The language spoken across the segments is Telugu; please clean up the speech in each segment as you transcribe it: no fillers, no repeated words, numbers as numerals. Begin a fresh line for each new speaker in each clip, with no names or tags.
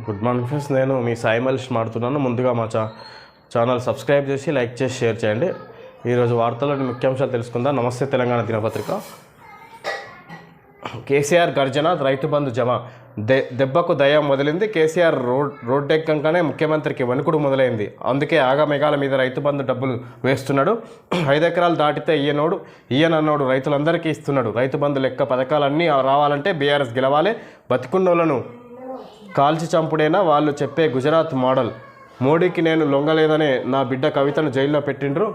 గుడ్ మార్నింగ్ ఫ్రెండ్స్, నేను మీ సాయి మల్లిష్ మాట్లాడుతున్నాను. ముందుగా మా ఛానల్ సబ్స్క్రైబ్ చేసి లైక్ చేసి షేర్ చేయండి. ఈరోజు వార్తల్లోని ముఖ్యాంశాలు తెలుసుకుందాం. నమస్తే తెలంగాణ దినపత్రిక. కేసీఆర్ గర్జన, రైతు బంధు జమ, దెబ్బకు దయ్యం మొదలైంది. కేసీఆర్ రోడ్డెక్కంగానే ముఖ్యమంత్రికి వణుకుడు మొదలైంది. అందుకే ఆగమేఘాల మీద రైతు బంధు డబ్బులు వేస్తున్నాడు. 5 ఎకరాలు దాటితే ఈయనన్నోడు రైతులందరికీ ఇస్తున్నాడు. రైతు బంధు లెక్క పథకాలన్నీ రావాలంటే బీఆర్ఎస్ గెలవాలి. బతికున్నోళ్లను కాల్చి చంపుడేనా వాళ్ళు చెప్పే గుజరాత్ మోడల్. మోడీకి నేను లొంగలేదనే నా బిడ్డ కవితను జైల్లో పెట్టిండ్రు.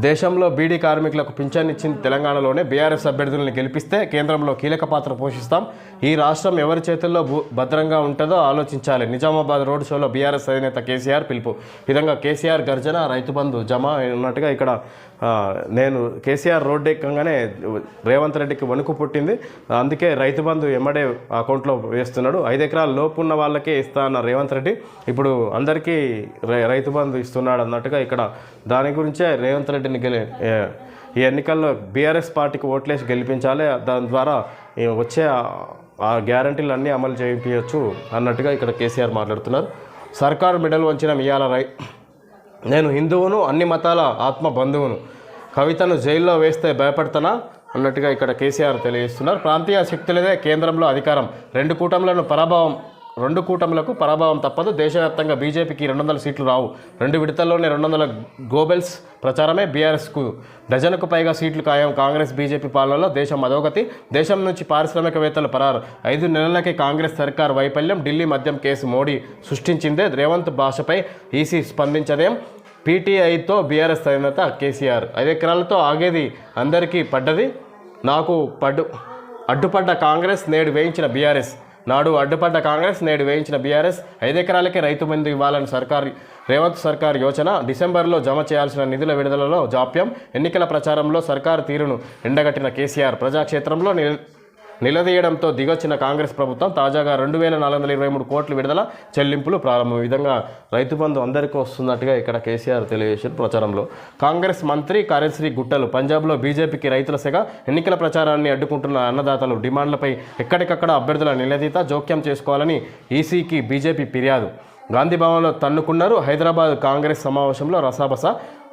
దేశంలో బీడీ కార్మికులకు పింఛన్ ఇచ్చింది తెలంగాణలోనే. బీఆర్ఎస్ అభ్యర్థులను గెలిపిస్తే కేంద్రంలో కీలక పాత్ర పోషిస్తాం. ఈ రాష్ట్రం ఎవరి చేతుల్లో భద్రంగా ఉంటుందో ఆలోచించాలి. నిజామాబాద్ రోడ్ షోలో బీఆర్ఎస్ అధినేత కేసీఆర్ పిలుపు. విధంగా కేసీఆర్ గర్జన, రైతు బంధు జమ ఉన్నట్టుగా ఇక్కడ నేను కేసీఆర్ రోడ్డు ఎక్కగానే రేవంత్ రెడ్డికి వణుకు పుట్టింది. అందుకే రైతు బంధు ఎమ్మడే అకౌంట్లో వేస్తున్నాడు. 5 ఎకరాల లోపు ఉన్న వాళ్ళకే ఇస్తా అన్న రేవంత్ రెడ్డి ఇప్పుడు అందరికీ రైతు బంధు ఇస్తున్నాడు అన్నట్టుగా ఇక్కడ దాని గురించే రేవంత్ రెడ్డిని ఈ ఎన్నికల్లో బీఆర్ఎస్ పార్టీకి ఓట్లేసి గెలిపించాలి. దాని ద్వారా వచ్చే ఆ గ్యారంటీలు అన్నీ అమలు చేయించవచ్చు అన్నట్టుగా ఇక్కడ కేసీఆర్ మాట్లాడుతున్నారు. సర్కారు మెడలు వంచిన మియాల నేను హిందువును, అన్ని మతాల ఆత్మ బంధువును, కవితను జైల్లో వేస్తే భయపడతానా అన్నట్టుగా ఇక్కడ కేసీఆర్ తెలియజేస్తున్నారు. ప్రాంతీయ శక్తులదే కేంద్రంలో అధికారం. రెండు కూటములకు పరాభవం తప్పదు. దేశవ్యాప్తంగా బీజేపీకి 200 సీట్లు రావు. 2 విడతల్లోనే 200 గోబెల్స్ ప్రచారమే. బీఆర్ఎస్కు డజనుకు పైగా సీట్లు ఖాయం. కాంగ్రెస్ బీజేపీ పాలనలో దేశం అధోగతి. దేశం నుంచి పారిశ్రామికవేత్తలు పరారు. 5 నెలలకే కాంగ్రెస్ సర్కార్ వైఫల్యం. ఢిల్లీ మద్యం కేసు మోడీ సృష్టించిందే. రేవంత్ భాషపై ఈసీ స్పందించదేం. పీటీఐతో బీఆర్ఎస్ అధినేత కేసీఆర్. 5 ఎకరాలతో ఆగేది అందరికీ పడ్డది. నాకు అడ్డుపడ్డ కాంగ్రెస్ నేడు వేయించిన బీఆర్ఎస్. నాడు అడ్డుపడ్డ కాంగ్రెస్ నేడు వేయించిన బీఆర్ఎస్. 5 ఎకరాలకే రైతు బంధు ఇవ్వాలని రేవంత్ సర్కార్ యోచన. డిసెంబర్లో జమ చేయాల్సిన నిధుల విడుదలలో జాప్యం. ఎన్నికల ప్రచారంలో సర్కారు తీరును ఎండగట్టిన కేసీఆర్. ప్రజాక్షేత్రంలో నిలదీయడంతో దిగొచ్చిన కాంగ్రెస్ ప్రభుత్వం. తాజాగా 2423 కోట్ల విడుదల, చెల్లింపులు ప్రారంభం. ఈ విధంగా రైతు బంధు అందరికీ వస్తున్నట్టుగా ఇక్కడ కేసీఆర్ తెలియజేశారు ప్రచారంలో. కాంగ్రెస్ మంత్రి కార్యశ్రీ గుట్టలు. పంజాబ్లో బీజేపీకి రైతుల సెగ. ఎన్నికల ప్రచారాన్ని అడ్డుకుంటున్న అన్నదాతలు. డిమాండ్లపై ఎక్కడికక్కడ అభ్యర్థుల నిలదీత. జోక్యం చేసుకోవాలని ఈసీకి బీజేపీ ఫిర్యాదు. గాంధీభవన్లో తన్నుకున్నారు. హైదరాబాద్ కాంగ్రెస్ సమావేశంలో రసాబస.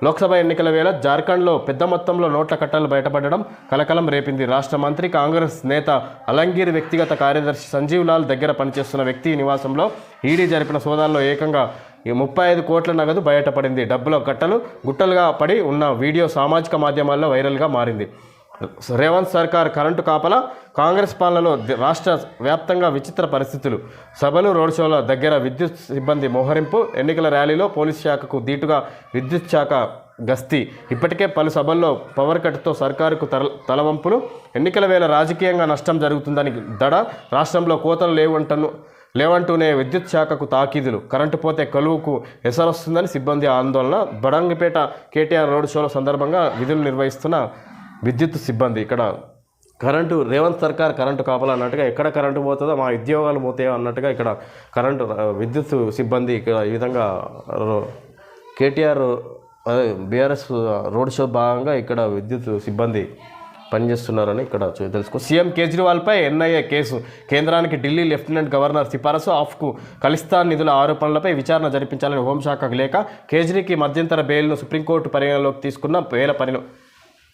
లోక్సభ ఎన్నికల వేళ జార్ఖండ్లో పెద్ద మొత్తంలో నోట్ల కట్టలు బయటపడడం కలకలం రేపింది. రాష్ట్ర మంత్రి, కాంగ్రెస్ నేత అలంగీర్ వ్యక్తిగత కార్యదర్శి సంజీవ్ లాల్ దగ్గర పనిచేస్తున్న వ్యక్తి నివాసంలో ఈడీ జరిపిన సోదాల్లో ఏకంగా 35 కోట్ల నగదు బయటపడింది. డబ్బుల కట్టలు గుట్టలుగా పడి ఉన్న వీడియో సామాజిక మాధ్యమాల్లో వైరల్గా మారింది. రేవంత్ సర్కార్ కరెంటు కాపలా. కాంగ్రెస్ పాలనలో రాష్ట్ర వ్యాప్తంగా విచిత్ర పరిస్థితులు. సభలు, రోడ్ షోల దగ్గర విద్యుత్ సిబ్బంది మోహరింపు. ఎన్నికల ర్యాలీలో పోలీస్ శాఖకు ధీటుగా విద్యుత్ శాఖ గస్తీ. ఇప్పటికే పలు సభల్లో పవర్ కట్తో సర్కారుకు తలవంపులు. ఎన్నికల వేళ రాజకీయంగా నష్టం జరుగుతుందని దడ. రాష్ట్రంలో కోతలు లేవంటూనే విద్యుత్ శాఖకు తాకీదులు. కరెంటు పోతే కొలువుకు ఎసరొస్తుందని సిబ్బంది ఆందోళన. బడంగిపేట కేటీఆర్ రోడ్ షోల సందర్భంగా విధులు నిర్వహిస్తున్న విద్యుత్ సిబ్బంది. ఇక్కడ కరెంటు రేవంత్ సర్కార్ కరెంటు కాపాలి అన్నట్టుగా ఎక్కడ కరెంటు పోతుందో మా ఉద్యోగాలు పోతాయో అన్నట్టుగా ఇక్కడ కరెంటు విద్యుత్ సిబ్బంది ఇక్కడ ఈ విధంగా కేటీఆర్ బీఆర్ఎస్ రోడ్ షో భాగంగా ఇక్కడ విద్యుత్ సిబ్బంది పనిచేస్తున్నారని ఇక్కడ తెలుసుకో. సీఎం కేజ్రీవాల్పై ఎన్ఐఏ కేసు. కేంద్రానికి ఢిల్లీ లెఫ్టినెంట్ గవర్నర్ సిఫారసు. ఆఫ్కు ఖలిస్తాన్ నిధుల ఆరోపణలపై విచారణ జరిపించాలని హోంశాఖకు లేఖ. కేజ్రీకి మధ్యంతర బెయిల్ను సుప్రీంకోర్టు పరిగణలోకి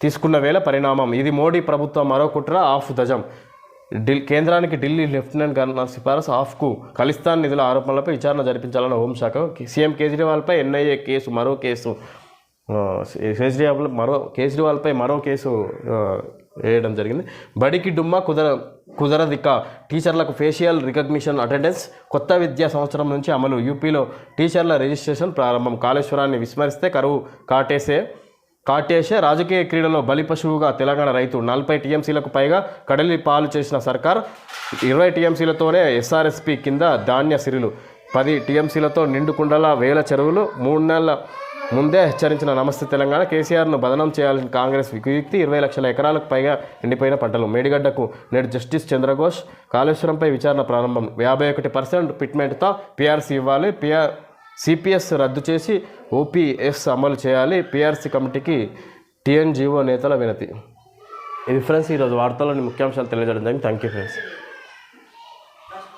తీసుకున్న వేళ పరిణామం. ఇది మోడీ ప్రభుత్వం మరో కుట్ర. ఆఫ్ దజం. కేంద్రానికి ఢిల్లీ లెఫ్టినెంట్ గవర్నర్ సిఫారసు. ఆఫ్కు ఖలిస్తాన్ నిధుల ఆరోపణలపై విచారణ జరిపించాలన్న హోంశాఖ. సీఎం కేజ్రీవాల్పై ఎన్ఐఏ కేసు. కేజ్రీవాల్పై మరో కేసు వేయడం జరిగింది. బడికి డుమ్మా కుదరదిక. టీచర్లకు ఫేషియల్ రికగ్నిషన్ అటెండెన్స్ కొత్త విద్యా సంవత్సరం నుంచి అమలు. యూపీలో టీచర్ల రిజిస్ట్రేషన్ ప్రారంభం. కాళేశ్వరాన్ని విస్మరిస్తే కరువు కాటేసే. రాజకీయ క్రీడలో బలిపశువుగా తెలంగాణ రైతు. 40 టీఎంసీలకు పైగా కడలి పాలు చేసిన సర్కార్. 20 టీఎంసీలతోనే ఎస్ఆర్ఎస్పీ కింద ధాన్య సిరులు. 10 టీఎంసీలతో నిండుకుండల వేల చెరువులు. 3 నెలల ముందే హెచ్చరించిన నమస్తే తెలంగాణ. కేసీఆర్ను బదనం చేయాల్సిన కాంగ్రెస్ కుయుక్తి. 20 లక్షల ఎకరాలకు పైగా ఎండిపోయిన పంటలు. మేడిగడ్డకు నేడు జస్టిస్ చంద్రఘోష్. కాళేశ్వరంపై విచారణ ప్రారంభం. 51% ఫిట్మెంట్తో పీఆర్సీ ఇవ్వాలి. సిపిఎస్ రద్దు చేసి ఓపీఎస్ అమలు చేయాలి. పీఆర్సీ కమిటీకి టీఎన్జీఓ నేతల వినతి. ఇది ఫ్రెండ్స్ ఈరోజు వార్తల్లోని ముఖ్యాంశాలు తెలియజేయడం జరిగింది. Thank you friends.
Terus,